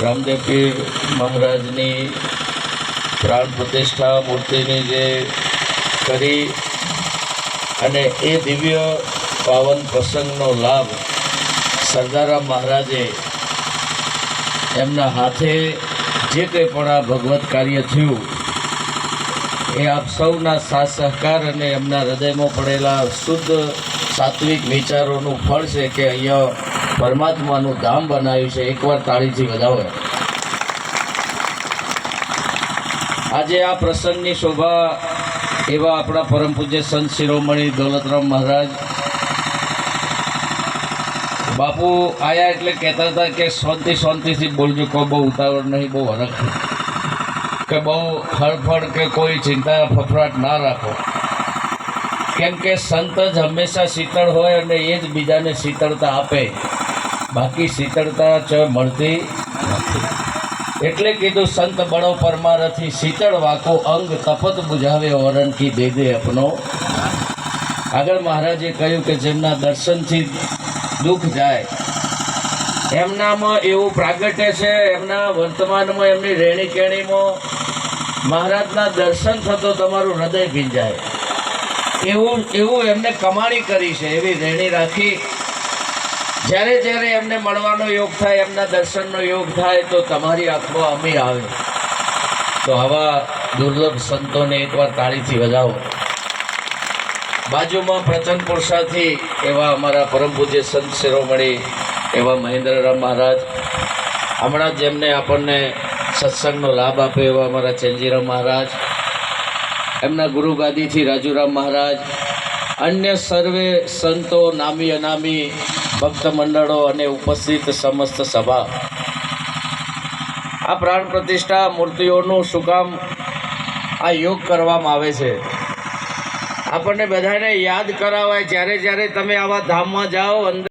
રામદેવ પીર મહારાજની પ્રાણ પ્રતિષ્ઠા મૂર્તિની જે કરી અને એ દિવ્ય પાવન પ્રસંગનો લાભ સરદારામ મહારાજે એમના હાથે જે કંઈ પણ આ ભગવત કાર્ય થયું એ આપ સૌના સાથ સહકાર અને એમના હૃદયમાં પડેલા શુદ્ધ સાત્વિક વિચારોનું ફળ છે કે અહીંયા પરમાત્માનું ધામ બનાવ્યું છે. એકવાર તાળીથી વધાવો. આજે આ પ્રસંગની શોભા એવા આપણા પરમ પૂજ્ય સંત શિરોમણી દોલતરામ મહારાજ બાપુ આયા એટલે કહેતા હતા કે શાંતિથી બોલજો, કોઈ બહુ ઉતાવળ નહીં, બહુ હરખ કે બહુ હળફળ કે કોઈ ચિંતા ફફડાટ ના રાખો, કેમ કે સંત જ હંમેશા શીતળ હોય અને એ જ બીજાને શીતળતા આપે, બાકી શીતળતા મળતી નથી. એટલે કીધું સંત બળો પરમારથી શીતળ વાકો અંગ તપત બુઝાવે ઓરણ કી દે દે અપનો. આગળ મહારાજે કહ્યું કે જેમના દર્શનથી દુઃખ જાય એમનામાં એવું પ્રાગટ્ય છે, એમના વર્તમાનમાં એમની રહેણી કેણીમાં મહારાજના દર્શન થતો તમારું હૃદય ભીંજાય એવું એમને કમાણી કરી છે. એવી રહેણી રાખી જ્યારે એમને મળવાનો યોગ થાય, એમના દર્શનનો યોગ થાય તો તમારી આંખમાં અમી આવે. તો આવા દુર્લભ સંતોને એકવાર તાળીથી વધાવો. બાજુમાં પ્રચંડ પુરુષાથી એવા અમારા પરમ પૂજ્ય સંત શિરોમણી એવા મહેન્દ્રરામ મહારાજ, હમણાં જેમને આપણને સત્સંગનો લાભ આપ્યો એવા અમારા ચેનજીરામ મહારાજ, એમના ગુરુગાદીથી રાજુરામ મહારાજ, અન્ય સર્વે સંતો, નામી અનામી ભક્ત મંડળો અને ઉપસ્થિત સમસ્ત સભા. આ પ્રાણ પ્રતિષ્ઠા મૂર્તિઓનું શું કામ આ યોગ કરવામાં આવે છે? આપણને બધાને યાદ કરાવાય જ્યારે તમે આવા ધામમાં જાઓ અંદર